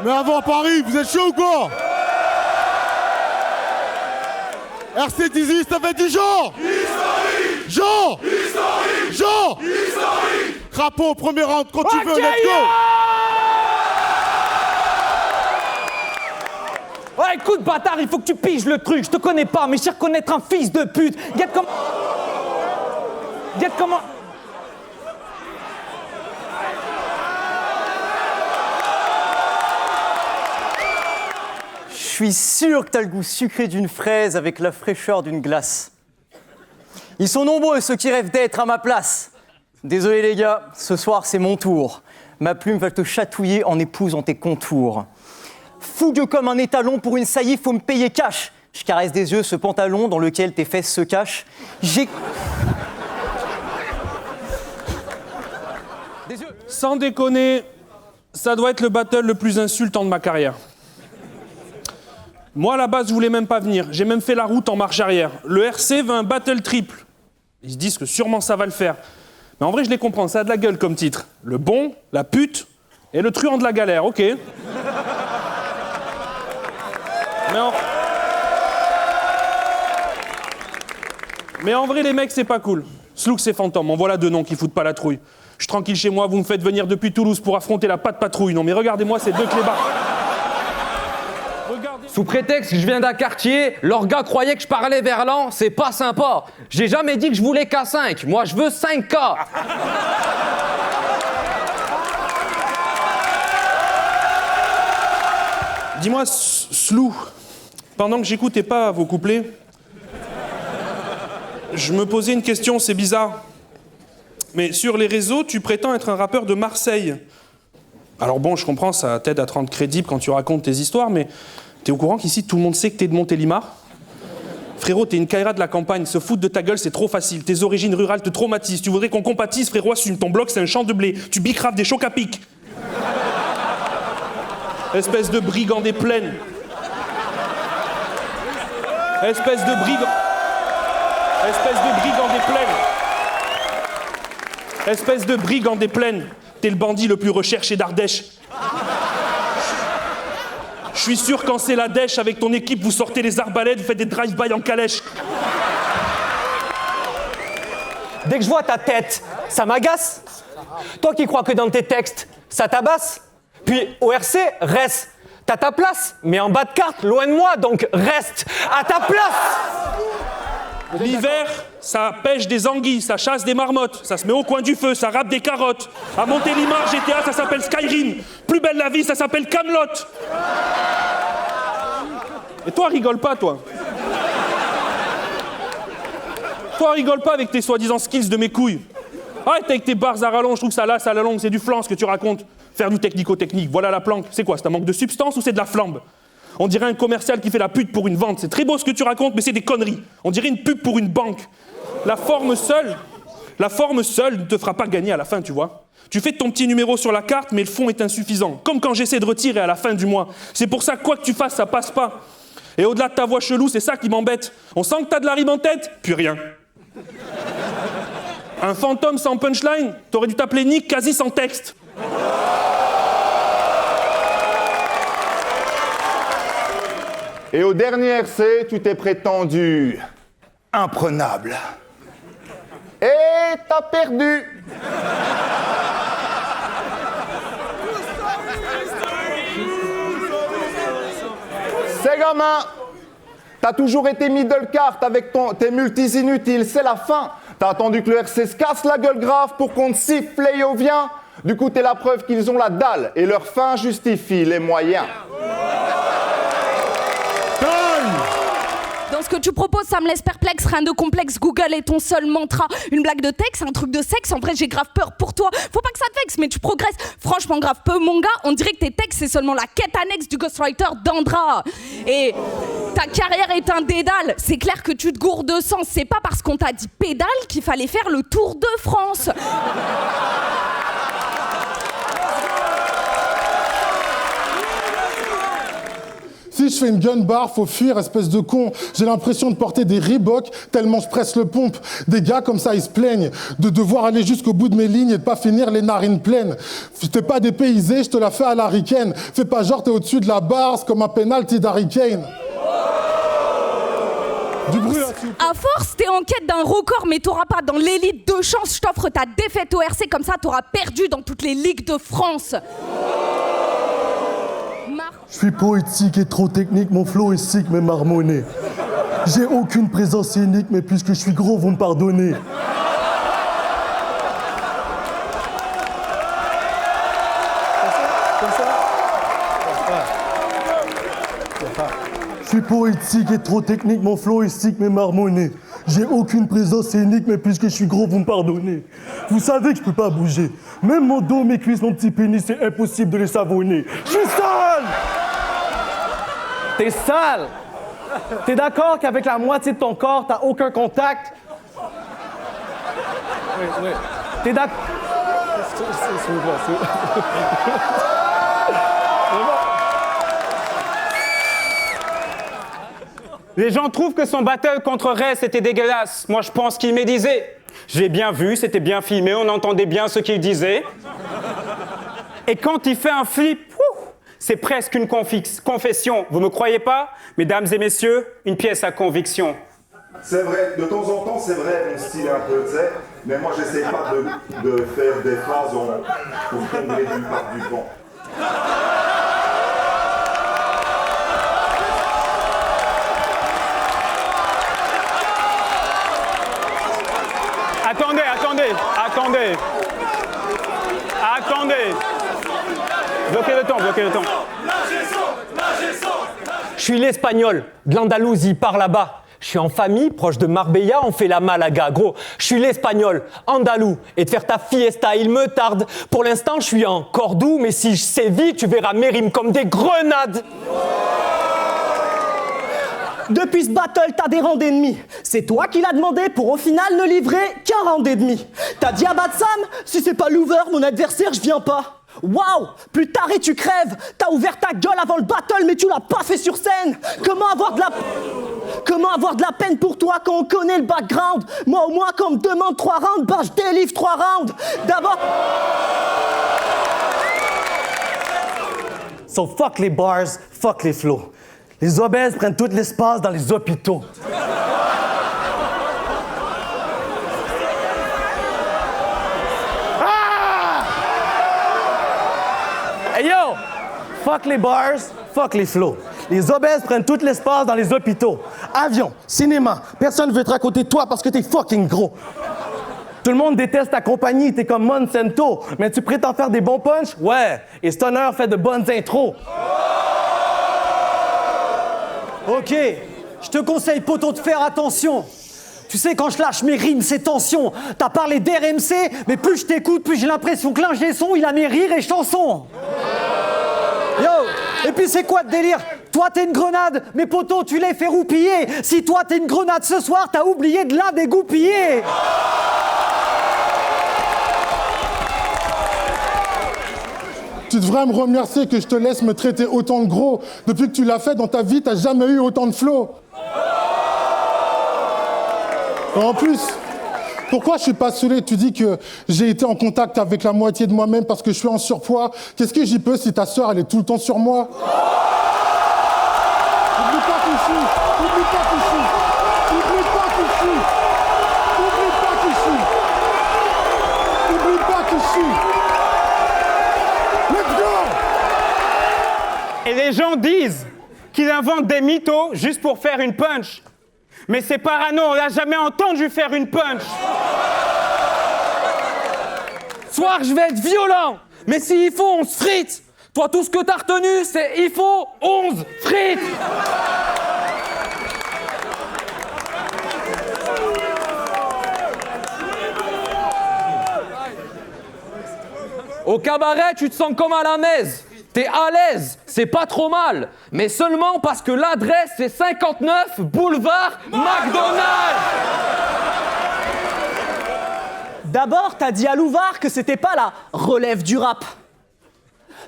Mais avant Paris, vous êtes chaud ou quoi? RC18, ça fait 10 jours. Historique. Jean. Historique. Jean. Historique. Crapaud, premier round, quand tu veux, let's go. Ouais, écoute, bâtard, il faut que tu piges le truc. Je te connais pas, mais je sais reconnaître un fils de pute. Regarde comment... Je suis sûr que t'as le goût sucré d'une fraise avec la fraîcheur d'une glace. Ils sont nombreux ceux qui rêvent d'être à ma place. Désolé les gars, ce soir c'est mon tour. Ma plume va te chatouiller en épousant tes contours. Fougueux comme un étalon pour une saillie, faut me payer cash. Je caresse des yeux ce pantalon dans lequel tes fesses se cachent. Sans déconner, ça doit être le battle le plus insultant de ma carrière. Moi, à la base, je voulais même pas venir. J'ai même fait la route en marche arrière. Le RC veut un battle triple. Ils se disent que sûrement ça va le faire. Mais en vrai, je les comprends. Ça a de la gueule comme titre. Le bon, la pute et le truand de la galère. Ok. Mais en vrai, les mecs, c'est pas cool. Slook, c'est Fantôme. En voilà deux noms qui foutent pas la trouille. Je suis tranquille chez moi. Vous me faites venir depuis Toulouse pour affronter la patte patrouille. Non, mais regardez-moi ces deux clébards. Sous prétexte que je viens d'un quartier, leurs gars croyaient que je parlais verlan, c'est pas sympa. J'ai jamais dit que je voulais K5, moi je veux 5K. Dis-moi, Slou, pendant que j'écoutais pas vos couplets, je me posais une question, c'est bizarre. Mais sur les réseaux, tu prétends être un rappeur de Marseille. Alors bon, je comprends, ça t'aide à te rendre crédible quand tu racontes tes histoires, mais t'es au courant qu'ici, tout le monde sait que t'es de Montélimar? Frérot, t'es une caïra de la campagne, se foutre de ta gueule, c'est trop facile. Tes origines rurales te traumatisent. Tu voudrais qu'on compatisse, frérot, assume. Ton bloc, c'est un champ de blé. Tu bicraves des chocs à pic. Espèce de brigand des plaines. Espèce de brigand des plaines. Espèce de brigand des plaines. T'es le bandit le plus recherché d'Ardèche. Je suis sûr quand c'est la dèche, avec ton équipe, vous sortez les arbalètes, vous faites des drive-by en calèche. Dès que je vois ta tête, ça m'agace. Toi qui crois que dans tes textes, ça tabasse. Puis au RC, reste. T'as ta place, mais en bas de carte, loin de moi, donc reste à ta place. L'hiver, ça pêche des anguilles, ça chasse des marmottes, ça se met au coin du feu, ça râpe des carottes. À Montélimar, GTA, ça s'appelle Skyrim. Plus belle la vie, ça s'appelle Camelot. Et toi, rigole pas, toi. Toi, rigole pas avec tes soi-disant skills de mes couilles. Arrête avec tes barres à rallonge, je trouve que ça lasse à la longue, c'est du flan ce que tu racontes. Faire du technico-technique, voilà la planque. C'est quoi, c'est un manque de substance ou c'est de la flambe? On dirait un commercial qui fait la pute pour une vente. C'est très beau ce que tu racontes, mais c'est des conneries. On dirait une pub pour une banque. La forme seule ne te fera pas gagner à la fin, tu vois. Tu fais ton petit numéro sur la carte, mais le fond est insuffisant. Comme quand j'essaie de retirer à la fin du mois. C'est pour ça, quoi que tu fasses, ça passe pas. Et au-delà de ta voix chelou, c'est ça qui m'embête. On sent que t'as de la rime en tête, puis rien. Un fantôme sans punchline, t'aurais dû t'appeler Nick quasi sans texte. Et au dernier RC, tu t'es prétendu imprenable. Et t'as perdu. C'est gamin. T'as toujours été middle cart avec tes multis inutiles, c'est la fin. T'as attendu que le RC se casse la gueule grave pour qu'on te siffle et yo vient. Du coup, t'es la preuve qu'ils ont la dalle et leur fin justifie les moyens. Dans ce que tu proposes, ça me laisse perplexe. Rien de complexe, Google est ton seul mantra. Une blague de texte, un truc de sexe. En vrai, j'ai grave peur pour toi. Faut pas que ça te vexe, mais tu progresses. Franchement, grave peu, mon gars. On dirait que tes textes, c'est seulement la quête annexe du ghostwriter d'Andra. Et ta carrière est un dédale. C'est clair que tu te gourdes de sens. C'est pas parce qu'on t'a dit pédale qu'il fallait faire le Tour de France. Si je fais une gun bar, faut fuir, espèce de con. J'ai l'impression de porter des Reebok tellement je presse le pompe. Des gars comme ça, ils se plaignent de devoir aller jusqu'au bout de mes lignes et de pas finir les narines pleines. T'es pas dépaysé, je te la fais à la ricaine. Fais pas genre t'es au-dessus de la barre, c'est comme un penalty d'Harry Kane. Du bruit là, s'il vous plaît. À force, t'es en quête d'un record, mais t'auras pas dans l'élite de chance. Je t'offre ta défaite au RC, comme ça t'auras perdu dans toutes les ligues de France. Je suis poétique et trop technique, mon flow est sick mais marmonné. J'ai aucune présence scénique, mais puisque je suis gros, vous me pardonnez. Je suis poétique et trop technique, mon flow est sick mais marmonné. J'ai aucune présence scénique, mais puisque je suis gros, vous me pardonnez. Vous savez que je peux pas bouger. Même mon dos, mes cuisses, mon petit pénis, c'est impossible de les savonner. Je suis sale! T'es sale! T'es d'accord qu'avec la moitié de ton corps, t'as aucun contact? Oui. T'es d'accord? Les gens trouvent que son battle contre Ray, c'était dégueulasse. Moi, je pense qu'il médisait. J'ai bien vu, c'était bien filmé, on entendait bien ce qu'il disait. Et quand il fait un flip, c'est presque une confession. Vous me croyez pas? Mesdames et messieurs, une pièce à conviction. C'est vrai, de temps en temps, c'est vrai, mon style est un peu, tu sais, mais moi, j'essaie pas de faire des phrases pour combler d'une part du vent. Attendez. Bloquez le temps. Je suis l'Espagnol, de l'Andalousie, par là-bas. Je suis en famille, proche de Marbella, on fait la Malaga. Gros, je suis l'Espagnol, andalou, et de faire ta fiesta, il me tarde. Pour l'instant, je suis en Cordoue, mais si je sévis, tu verras mes rimes comme des grenades. Depuis ce battle, t'as des rangs d'ennemis. C'est toi qui l'as demandé pour au final ne livrer qu'un round et demi. T'as dit à Batsam, si c'est pas l'over, mon adversaire, je viens pas. Waouh, plus tard et tu crèves. T'as ouvert ta gueule avant le battle, mais tu l'as pas fait sur scène. Comment avoir de la peine pour toi quand on connaît le background? Moi au moins quand on me demande 3 rounds, ben je délivre 3 rounds. D'abord... So fuck les bars, fuck les flows. Les obèses prennent tout l'espace dans les hôpitaux. Hey yo! Fuck les bars, fuck les flows. Les obèses prennent tout l'espace dans les hôpitaux. Avion, cinéma, personne veut être à côté de toi parce que t'es fucking gros. Tout le monde déteste ta compagnie, t'es comme Monsanto, mais tu prétends faire des bons punchs? Ouais, et Stoner fait de bonnes intros. Ok, je te conseille, poteau, de faire attention. Tu sais, quand je lâche mes rimes, c'est tension. T'as parlé d'RMC, mais plus je t'écoute, plus j'ai l'impression que l'ingé son, il a mes rires et chansons. Yo, et puis c'est quoi de délire? Toi, t'es une grenade, mais poteau, tu les fais roupiller. Si toi, t'es une grenade ce soir, t'as oublié de la dégoupiller. Tu devrais me remercier que je te laisse me traiter autant de gros. Depuis que tu l'as fait dans ta vie, t'as jamais eu autant de flow. En plus, pourquoi je suis pas saoulé? Tu dis que j'ai été en contact avec la moitié de moi-même parce que je suis en surpoids. Qu'est-ce que j'y peux si ta sœur, elle est tout le temps sur moi? Oublie pas qui je suis. Oublie pas qui je suis. Oublie pas qui je suis. Oublie pas qui je suis. Oublie pas qui je suis. Let's go! Et les gens disent qu'il invente des mythos juste pour faire une punch. Mais c'est parano, on l'a jamais entendu faire une punch. Soir, je vais être violent, mais s'il faut, on se frite. Toi, tout ce que t'as retenu, c'est il faut 11 frites. Au cabaret, tu te sens comme à la messe. T'es à l'aise, c'est pas trop mal, mais seulement parce que l'adresse c'est 59 boulevard McDonald's. D'abord, t'as dit à Louvard que c'était pas la relève du rap.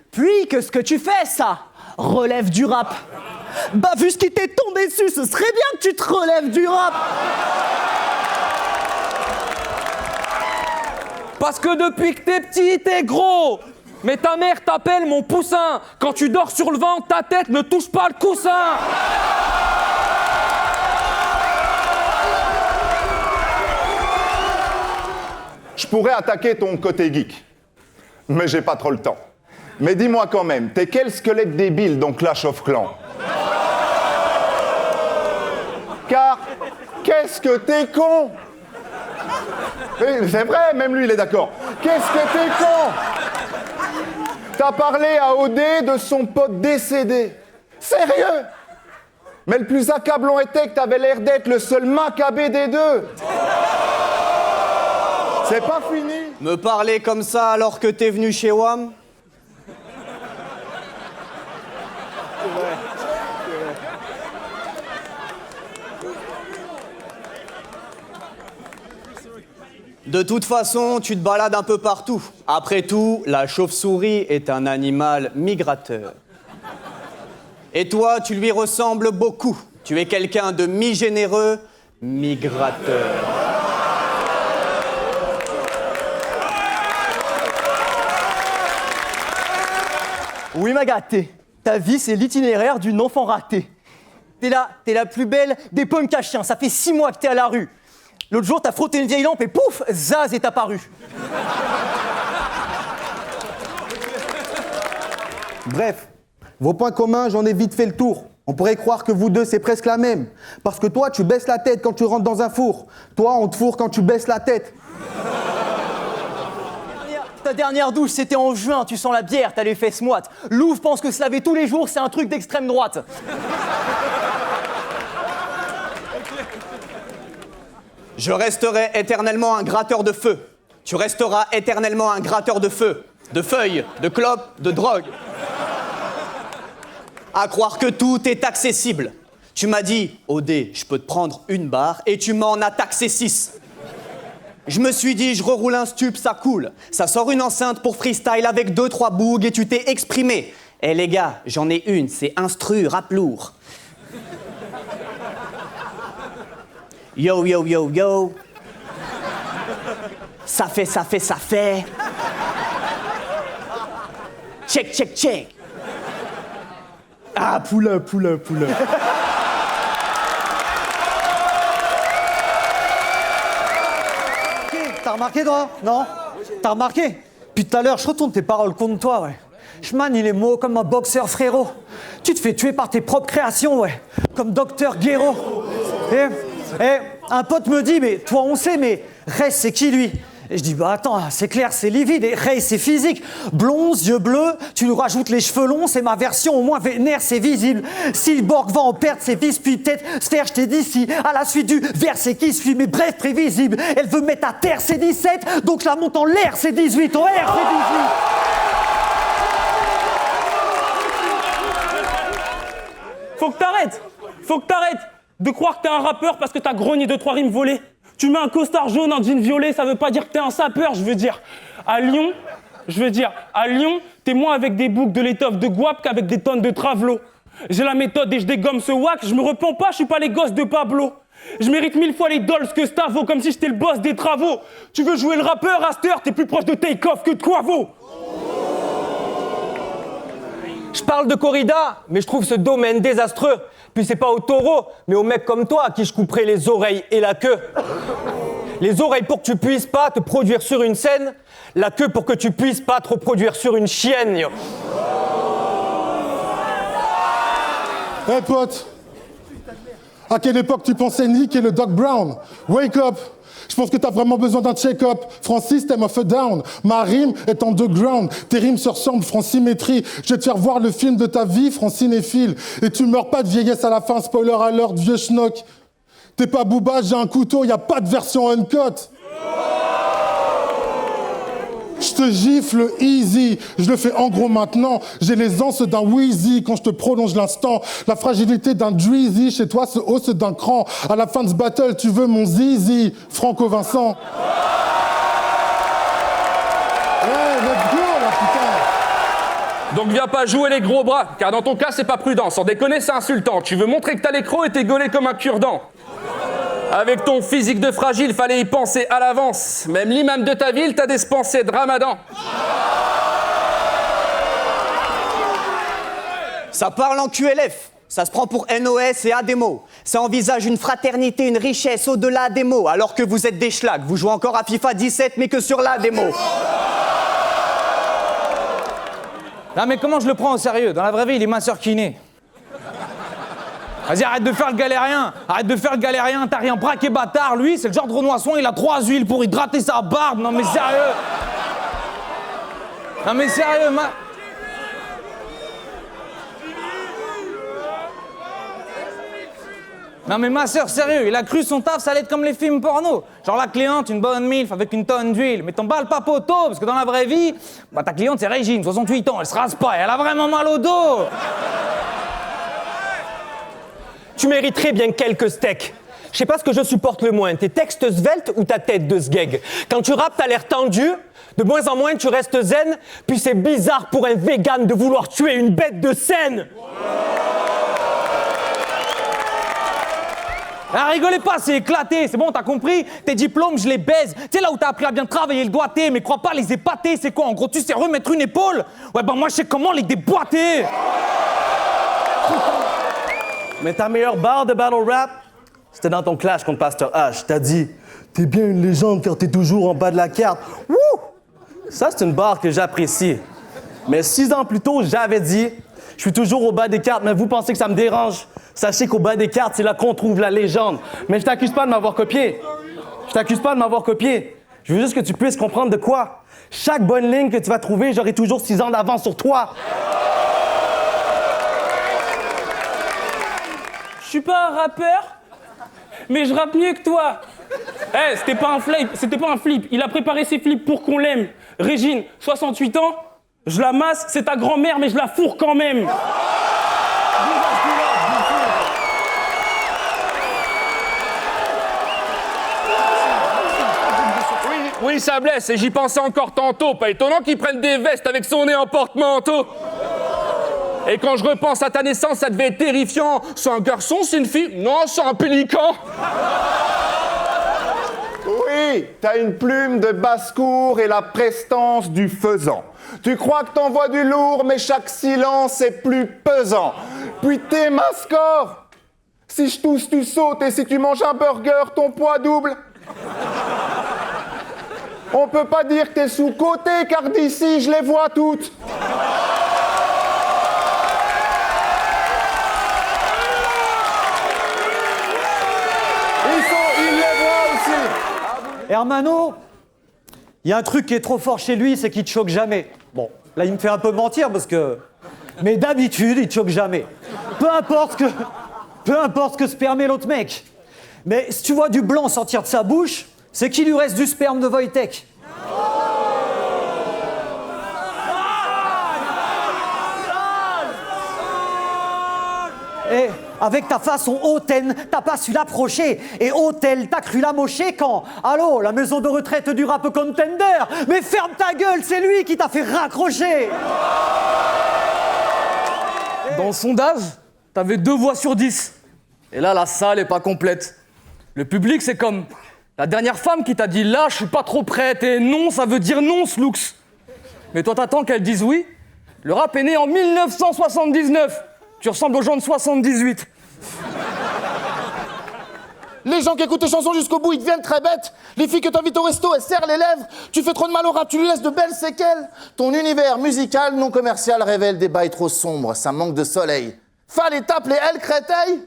Puis que ce que tu fais, ça relève du rap. Bah vu ce qui t'est tombé dessus, ce serait bien que tu te relèves du rap. Parce que depuis que t'es petit, t'es gros. Mais ta mère t'appelle mon poussin. Quand tu dors sur le ventre, ta tête ne touche pas le coussin. Je pourrais attaquer ton côté geek, mais j'ai pas trop le temps. Mais dis-moi quand même, t'es quel squelette débile dans Clash of Clans? Car, qu'est-ce que t'es con? Oui, c'est vrai, même lui il est d'accord. Qu'est-ce que t'es con? T'as parlé à OD de son pote décédé. Sérieux? Mais le plus accablant était que t'avais l'air d'être le seul macabé des deux. C'est pas fini. Me parler comme ça alors que t'es venu chez WAM? De toute façon, tu te balades un peu partout. Après tout, la chauve-souris est un animal migrateur. Et toi, tu lui ressembles beaucoup. Tu es quelqu'un de mi-généreux, migrateur. Oui ma gâtée, ta vie c'est l'itinéraire d'une enfant ratée. T'es la plus belle des punks à chiens, ça fait 6 mois que t'es à la rue. L'autre jour t'as frotté une vieille lampe et pouf, Zaz est apparu. Bref, vos points communs, j'en ai vite fait le tour. On pourrait croire que vous deux, c'est presque la même. Parce que toi, tu baisses la tête quand tu rentres dans un four. Toi, on te fourre quand tu baisses la tête. Ta dernière douche, c'était en juin, tu sens la bière, t'as les fesses moites. Louvre pense que se laver tous les jours, c'est un truc d'extrême droite. Je resterai éternellement un gratteur de feu. Tu resteras éternellement un gratteur de feu. De feuilles, de clopes, de drogue. À croire que tout est accessible. Tu m'as dit, OD, je peux te prendre une barre, et tu m'en as taxé 6. Je me suis dit, je reroule un stup, ça coule. Ça sort une enceinte pour freestyle avec 2-3 bougs et tu t'es exprimé. Eh les gars, j'en ai une, c'est instru, rap lourd. Yo, yo, yo, yo. Ça fait, ça fait, ça fait. Check, check, check. Ah, poula, poula, poula. T'as remarqué, toi? Non? T'as remarqué? Puis tout à l'heure, je retourne tes paroles contre toi, ouais. Je manie les mots comme un boxeur, frérot. Tu te fais tuer par tes propres créations, ouais. Comme Docteur Guéraud. Et un pote me dit, mais toi, on sait, mais Ray, c'est qui, lui? Et je dis, bah attends, c'est clair, c'est livide. Et Ray, c'est physique. Blond, yeux bleus, tu nous rajoutes les cheveux longs, c'est ma version, au moins vénère, c'est visible. Silborg va en perdre ses vis, puis peut-être Sphère, je t'ai dit si, à la suite du verset qui suit, mais bref, prévisible. Elle veut mettre à terre, c'est 17, donc je la monte en l'air, c'est 18, en l'air, c'est 18. Faut que t'arrêtes de croire que t'es un rappeur parce que t'as grogné 2-3 rimes volées. Tu mets un costard jaune, un jean violet, ça veut pas dire que t'es un sapeur, je veux dire. À Lyon, t'es moins avec des boucles de l'étoffe de guap qu'avec des tonnes de travelo. J'ai la méthode et je dégomme ce wax, je me repens pas, je suis pas les gosses de Pablo. Je mérite 1000 fois les dolls que Stavo, comme si j'étais le boss des travaux. Tu veux jouer le rappeur, à cette heure, t'es plus proche de Take-Off que de Quavo. Je parle de corrida, mais je trouve ce domaine désastreux. Puis c'est pas aux taureaux, mais aux mecs comme toi à qui je couperai les oreilles et la queue. Les oreilles pour que tu puisses pas te produire sur une scène, la queue pour que tu puisses pas te reproduire sur une chienne. Yo. Hey pote, à quelle époque tu pensais niquer le Doc Brown? Wake up! Je pense que t'as vraiment besoin d'un check-up. Francis, t'aimes off a down. Ma rime est underground. Tes rimes se ressemblent, Francimétrie. Je vais te faire voir le film de ta vie, Francinéphile. Et tu meurs pas de vieillesse à la fin, spoiler alert, vieux schnock. T'es pas Booba, j'ai un couteau, y a pas de version uncut. Je te gifle easy, je le fais en gros maintenant. J'ai les anses d'un Wheezy quand je te prolonge l'instant. La fragilité d'un Dreezy, chez toi se hausse d'un cran. À la fin de ce battle, tu veux mon zizi, Franco Vincent. Ouais, let's go là, putain. Donc viens pas jouer les gros bras, car dans ton cas c'est pas prudent. Sans déconner, c'est insultant. Tu veux montrer que t'as les crocs et t'es gaulé comme un cure-dent. Avec ton physique de fragile, fallait y penser à l'avance. Même l'imam de ta ville t'a dispensé de ramadan. Ça parle en QLF. Ça se prend pour NOS et ADEMO. Ça envisage une fraternité, une richesse au-delà des mots. Alors que vous êtes des schlags. Vous jouez encore à FIFA 17, mais que sur la démo. Non mais comment je le prends au sérieux? Dans la vraie vie, il est masseur kiné. Vas-y, arrête de faire le galérien. Arrête de faire le galérien, t'as rien braqué bâtard. Lui, c'est le genre de Renoisson, il a 3 huiles pour hydrater sa barbe. Non mais sérieux. Non mais sérieux, Non mais ma soeur, sérieux, il a cru son taf, ça allait être comme les films porno. Genre la cliente, une bonne milf avec une tonne d'huile. Mais t'en bats le papoteau, parce que dans la vraie vie, bah ta cliente c'est Régine, 68 ans, elle se rase pas, elle a vraiment mal au dos. Tu mériterais bien quelques steaks. Je sais pas ce que je supporte le moins, tes textes sveltes ou ta tête de sgeg. Quand tu rappes, t'as l'air tendu, de moins en moins tu restes zen, puis c'est bizarre pour un vegan de vouloir tuer une bête de scène. Ah, rigolez pas, c'est éclaté, c'est bon, t'as compris? Tes diplômes, je les baise. Tu sais, là où t'as appris à bien travailler le doigté, mais crois pas les épater, c'est quoi? En gros, tu sais remettre une épaule? Ouais, bah moi, je sais comment les déboîter. Mais ta meilleure barre de battle rap, c'était dans ton clash contre Pasteur H. T'as dit, t'es bien une légende car t'es toujours en bas de la carte. Wouh! Ça, c'est une barre que j'apprécie. Mais 6 ans plus tôt, j'avais dit, je suis toujours au bas des cartes, mais vous pensez que ça me dérange? Sachez qu'au bas des cartes, c'est là qu'on trouve la légende. Mais je t'accuse pas de m'avoir copié. Je t'accuse pas de m'avoir copié. Je veux juste que tu puisses comprendre de quoi. Chaque bonne ligne que tu vas trouver, j'aurai toujours 6 ans d'avance sur toi. Je suis pas un rappeur, mais je rappe mieux que toi. Eh, c'était pas un flip. Il a préparé ses flips pour qu'on l'aime. Régine, 68 ans, je la masse, c'est ta grand-mère, mais je la fourre quand même. Oui, ça blesse, et j'y pensais encore tantôt. Pas étonnant qu'ils prennent des vestes avec son nez en porte-manteau. Et quand je repense à ta naissance, ça devait être terrifiant. C'est un garçon, c'est une fille? Non, c'est un pélican. Oui, t'as une plume de basse-cour et la prestance du faisan. Tu crois que t'envoies du lourd, mais chaque silence est plus pesant. Puis t'es ma score. Si je tousse, tu sautes, et si tu manges un burger, ton poids double. On peut pas dire que t'es sous-coté, car d'ici, je les vois toutes. Ils les voient aussi. Hermano, il y a un truc qui est trop fort chez lui, c'est qu'il te choque jamais. Bon, là, il me fait un peu mentir parce que... Mais d'habitude, il te choque jamais. Peu importe ce que se permet l'autre mec. Mais si tu vois du blanc sortir de sa bouche, c'est qu'il lui reste du sperme de Wojtek. Et avec ta façon hautaine, t'as pas su l'approcher. Et hôtel, t'as cru la mocher quand? Allô, la maison de retraite du rap contender. Mais ferme ta gueule, c'est lui qui t'a fait raccrocher. Dans le sondage, t'avais 2 voix sur 10. Et là, la salle est pas complète. Le public, c'est comme la dernière femme qui t'a dit « Là, je suis pas trop prête » et « Non, ça veut dire non, Slooks ». Mais toi, t'attends qu'elle dise oui. Le rap est né en 1979. Tu ressembles aux gens de 78. Les gens qui écoutent tes chansons jusqu'au bout, ils deviennent très bêtes. Les filles que t'invites au resto, elles serrent les lèvres. Tu fais trop de mal au rap, tu lui laisses de belles séquelles. Ton univers musical non commercial révèle des bails trop sombres, ça manque de soleil. Fallait t'appeler El Créteil.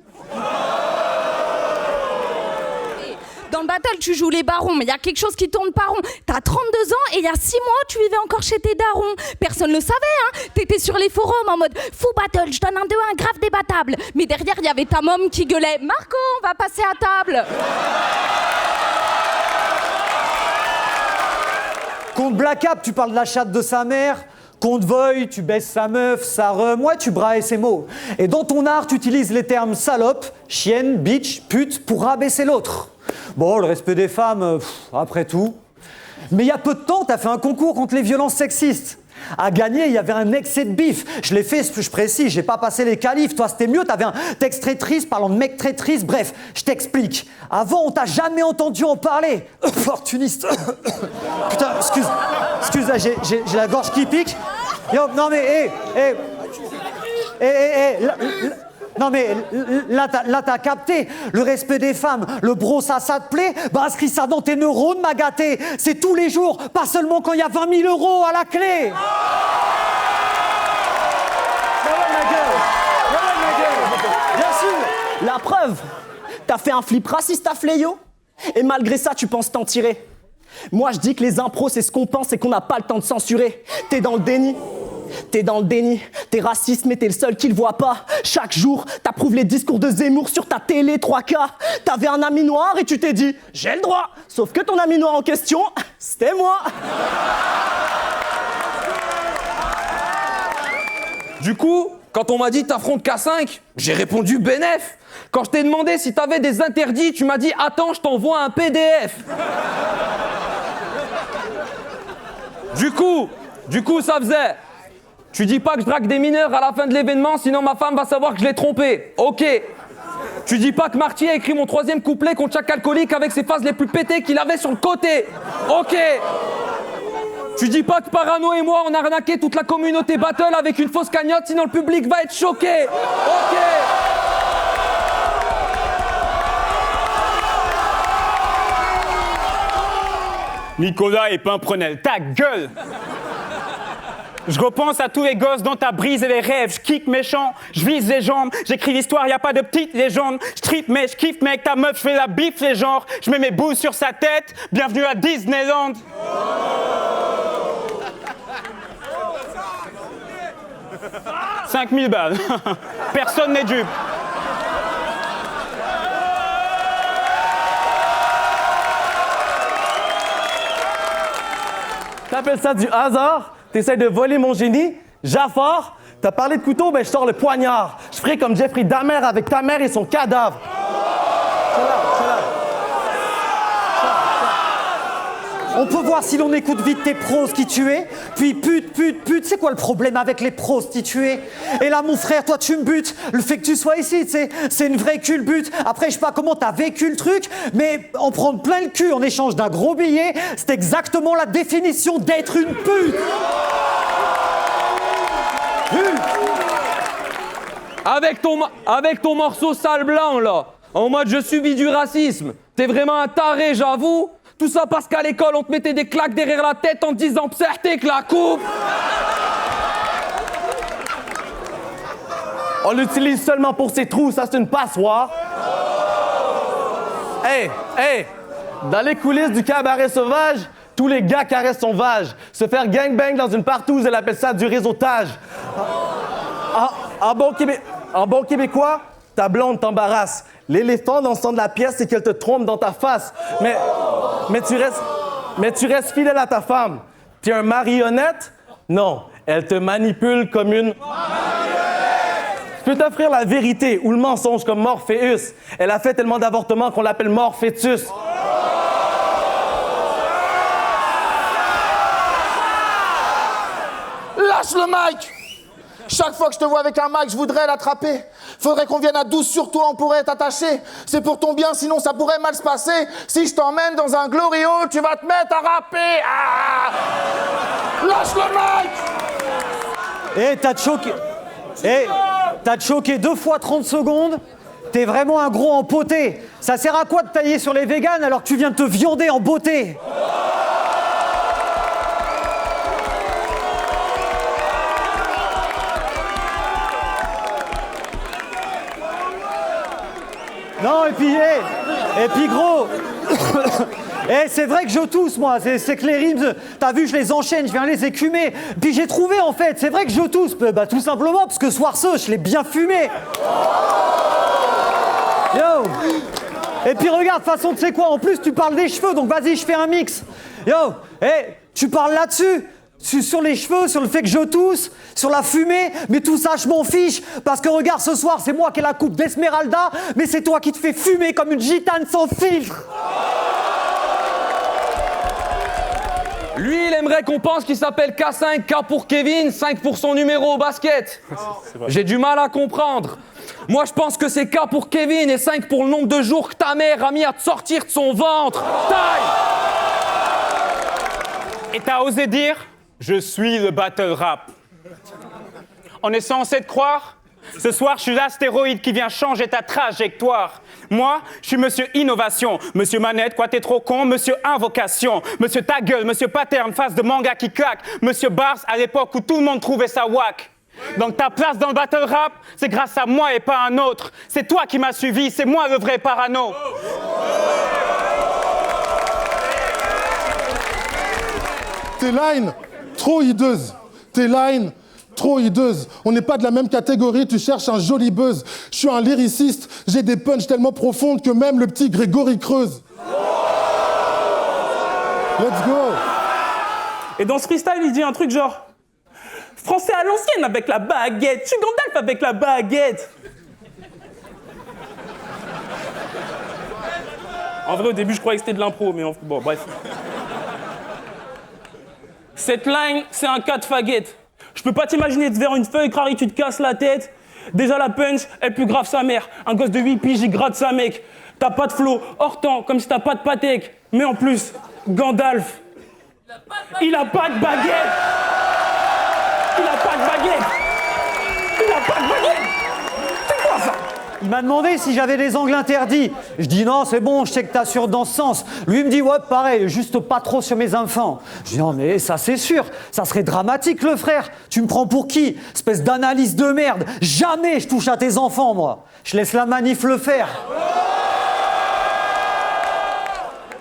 Dans le battle, tu joues les barons, mais il y a quelque chose qui tourne pas rond. T'as 32 ans et il y a 6 mois, tu vivais encore chez tes darons. Personne le savait, hein. T'étais sur les forums en mode « Fou battle, je donne un 2-1 grave débattable ». Mais derrière, il y avait ta môme qui gueulait « Marco, on va passer à table ». Contre Black Cap, tu parles de la chatte de sa mère. Contre Voy, tu baisses sa meuf, sa rhum, ouais, tu brailles ses mots. Et dans ton art, tu utilises les termes salope, chienne, bitch, pute pour rabaisser l'autre. Bon, le respect des femmes, après tout. Mais il y a peu de temps, t'as fait un concours contre les violences sexistes. À gagner, il y avait un excès de bif. Je l'ai fait, je précise, j'ai pas passé les qualifs. Toi, c'était mieux, t'avais un texte très triste parlant de mec très triste. Bref, je t'explique. Avant, on t'a jamais entendu en parler. Opportuniste. Putain, excuse, j'ai la gorge qui pique. Yo, non mais, non mais là t'as capté le respect des femmes, le bro ça te plaît, bah inscris ça dans tes neurones ma gâtée. C'est tous les jours, pas seulement quand il y a 20 000 € à la clé. Bien sûr, la preuve, t'as fait un flip raciste à Fléau et malgré ça tu penses t'en tirer. Moi je dis que les impros c'est ce qu'on pense et qu'on n'a pas le temps de censurer. T'es dans le déni. T'es t'es raciste mais t'es le seul qui le voit pas. Chaque jour, t'approuves les discours de Zemmour sur ta télé 3K. T'avais un ami noir et tu t'es dit « j'ai le droit ». Sauf que ton ami noir en question, c'était moi. Du coup, quand on m'a dit t'affrontes K5, j'ai répondu bénef. Quand je t'ai demandé si t'avais des interdits, tu m'as dit attends, je t'envoie un PDF. Du coup, ça faisait. Tu dis pas que je drague des mineurs à la fin de l'événement, sinon ma femme va savoir que je l'ai trompé. Ok. Tu dis pas que Marty a écrit mon 3e couplet contre chaque alcoolique avec ses phases les plus pétées qu'il avait sur le côté. Ok. Tu dis pas que Parano et moi on a arnaqué toute la communauté battle avec une fausse cagnotte, sinon le public va être choqué. Ok. Nicolas et Pimprenel, ta gueule! Je repense à tous les gosses dont t'as brisé les rêves. Je kick méchant, je vise les jambes. J'écris l'histoire, y a pas de petite légende. Je tripe mais je kiffe mec, ta meuf, je fais la bif les genres. Je mets mes boules sur sa tête, bienvenue à Disneyland. 5 000 balles. Personne n'est dupe. T'appelles ça du hasard? T'essaies de voler mon génie? Jafar? T'as parlé de couteau? Ben je sors le poignard. Je ferai comme Jeffrey Dahmer avec ta mère et son cadavre. On peut voir si l'on écoute vite tes pros qui tu es. Puis pute, c'est quoi le problème avec les prostituées? Et là mon frère, toi tu me butes. Le fait que tu sois ici, c'est une vraie culbute. Après je sais pas comment t'as vécu le truc, mais en prendre plein le cul en échange d'un gros billet, c'est exactement la définition d'être une pute. Avec ton morceau sale blanc là, en mode je subis du racisme, t'es vraiment un taré j'avoue. Tout ça parce qu'à l'école, on te mettait des claques derrière la tête en te disant « Pserté que la coupe !» On l'utilise seulement pour ses trous, ça c'est une passoire. Hey, dans les coulisses du cabaret sauvage, tous les gars caressent son vage. Se faire gangbang dans une partouze, elle appelle ça du réseautage. En bon québécois, ta blonde t'embarrasse. L'éléphant dans le centre de la pièce, c'est qu'elle te trompe dans ta face. Mais tu restes fidèle à ta femme. T'es un marionnette? Non, elle te manipule comme une... Je peux t'offrir la vérité ou le mensonge comme Morpheus. Elle a fait tellement d'avortements qu'on l'appelle Morphétus. Lâche le mic! Chaque fois que je te vois avec un mic, je voudrais l'attraper. Faudrait qu'on vienne à 12 sur toi, on pourrait t'attacher. C'est pour ton bien, sinon ça pourrait mal se passer. Si je t'emmène dans un glory hole, tu vas te mettre à rapper. Ah! Lâche le mic! T'as choqué 2 fois 30 secondes. T'es vraiment un gros empoté. Ça sert à quoi de tailler sur les véganes alors que tu viens de te viander en beauté? Non, et puis gros, c'est vrai que je tousse, moi, c'est que les rimes, t'as vu, je les enchaîne, je viens les écumer. Puis j'ai trouvé, en fait, c'est vrai que je tousse, bah tout simplement, parce que soir je l'ai bien fumé. Yo. Et puis regarde, de toute façon, tu sais quoi, en plus, tu parles des cheveux, donc vas-y, je fais un mix. Yo, tu parles là-dessus. Sur les cheveux, sur le fait que je tousse, sur la fumée, mais tout ça je m'en fiche, parce que regarde ce soir c'est moi qui ai la coupe d'Esmeralda, mais c'est toi qui te fais fumer comme une gitane sans filtre. Lui, il aimerait qu'on pense qu'il s'appelle K5, K pour Kevin, 5 pour son numéro au basket. J'ai du mal à comprendre. Moi, je pense que c'est K pour Kevin et 5 pour le nombre de jours que ta mère a mis à te sortir de son ventre. Taille! Et t'as osé dire « Je suis le battle rap ». On est censé te croire? Ce soir, je suis l'astéroïde qui vient changer ta trajectoire. Moi, je suis Monsieur Innovation, Monsieur Manette, quoi t'es trop con, Monsieur Invocation, Monsieur Ta gueule, Monsieur Pattern, face de manga qui claque, Monsieur Bars à l'époque où tout le monde trouvait ça whack. Donc ta place dans le battle rap, c'est grâce à moi et pas à un autre. C'est toi qui m'as suivi, c'est moi le vrai parano. Tes lines, trop hideuses. Tes lines, trop hideuse. On n'est pas de la même catégorie, tu cherches un joli buzz. Je suis un lyriciste, j'ai des punchs tellement profondes que même le petit Grégory creuse. Let's go. Et dans ce freestyle, il dit un truc genre français à l'ancienne avec la baguette, je suis Gandalf avec la baguette. En vrai, au début, je croyais que c'était de l'impro, mais bon, bref. Cette line, c'est un cas de faguette. Je peux pas t'imaginer devant une feuille, Crary, tu te casses la tête. Déjà la punch, elle plus grave sa mère. Un gosse de 8 piges, il gratte sa mec. T'as pas de flow, hors temps, comme si t'as pas de patek. Mais en plus, Gandalf, il a pas de baguette. Il a pas de baguette. Il a pas de baguette. C'est quoi ça? Il m'a demandé si j'avais des angles interdits. Je dis non, c'est bon, je sais que t'assures dans ce sens. Lui me dit ouais, pareil, juste pas trop sur mes enfants. Je dis non, mais ça c'est sûr, ça serait dramatique le frère. Tu me prends pour qui? Espèce d'analyse de merde. Jamais je touche à tes enfants, moi. Je laisse la manif le faire.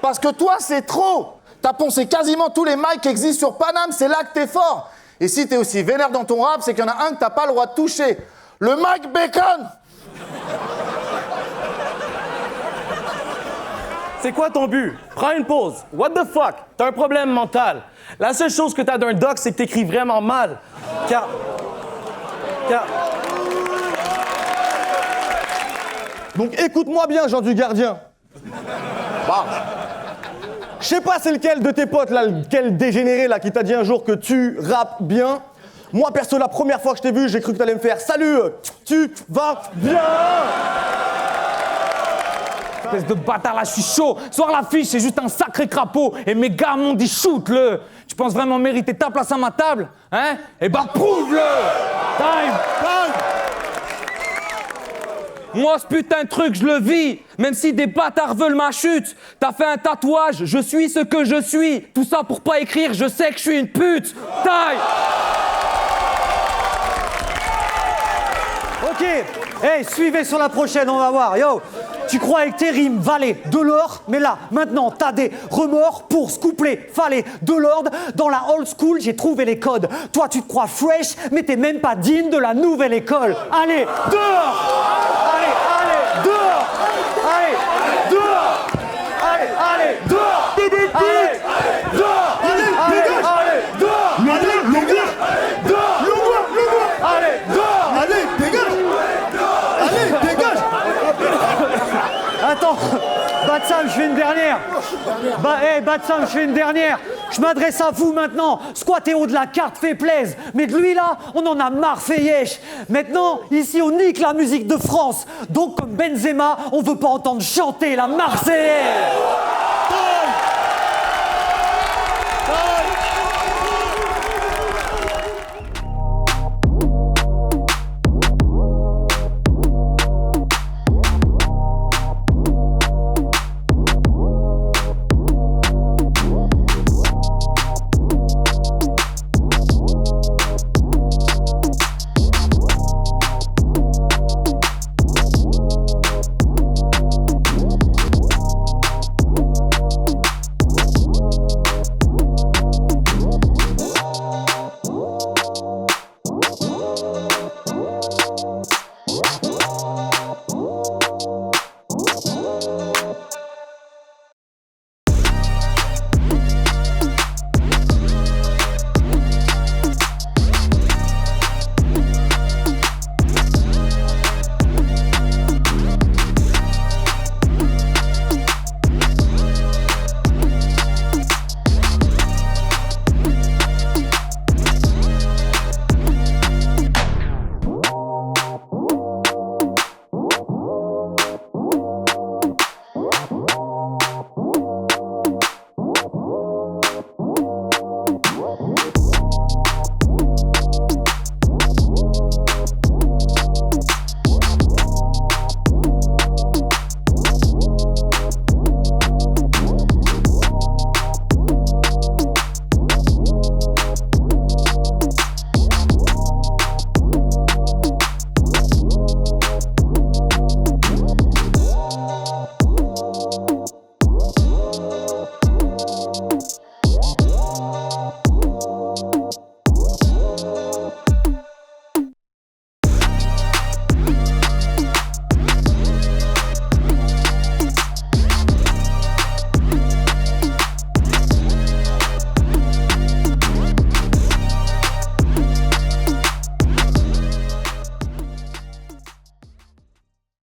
Parce que toi, c'est trop. T'as poncé quasiment tous les mics qui existent sur Paname, c'est là que t'es fort. Et si t'es aussi vénère dans ton rap, c'est qu'il y en a un que t'as pas le droit de toucher. Le Mike Bacon. C'est quoi ton but? Prends une pause. What the fuck? T'as un problème mental. La seule chose que t'as d'un doc, c'est que t'écris vraiment mal. Car... Donc écoute-moi bien, Jean du Gardien. Je sais pas c'est lequel de tes potes, là, lequel dégénéré là, qui t'a dit un jour que tu rappes bien. Moi, perso, la première fois que je t'ai vu, j'ai cru que t'allais me faire « Salut, tu vas bien ?» Espèce de bâtard, là, je suis chaud. Soir l'affiche, c'est juste un sacré crapaud. Et mes gars m'ont dit shoot-le. Tu penses vraiment mériter ta place à ma table? Hein? Eh ben, prouve-le! Time! Moi, ce putain de truc, je le vis. Même si des bâtards veulent ma chute. T'as fait un tatouage, je suis ce que je suis. Tout ça pour pas écrire, je sais que je suis une pute. Taille! Ok, hey, suivez sur la prochaine, on va voir. Yo, tu croyais que tes rimes valaient de l'or, mais là, maintenant, t'as des remords pour ce couplet. Fallait de l'ordre. Dans la old school, j'ai trouvé les codes. Toi, tu te crois fresh, mais t'es même pas digne de la nouvelle école. Allez, dehors! Allez, dehors! Allez, dehors! Allez, dehors! Allez, dehors! Allez, dehors! Allez, dehors! Allez, dégage! Allez, dégage! Attends, Batsam, je fais une dernière. Batsam, je fais une dernière. Je m'adresse à vous maintenant. Squatter haut de la carte fait plaise. Mais de lui là, on en a marre fait yesh. Maintenant, ici, on nique la musique de France. Donc, comme Benzema, on veut pas entendre chanter la Marseillaise.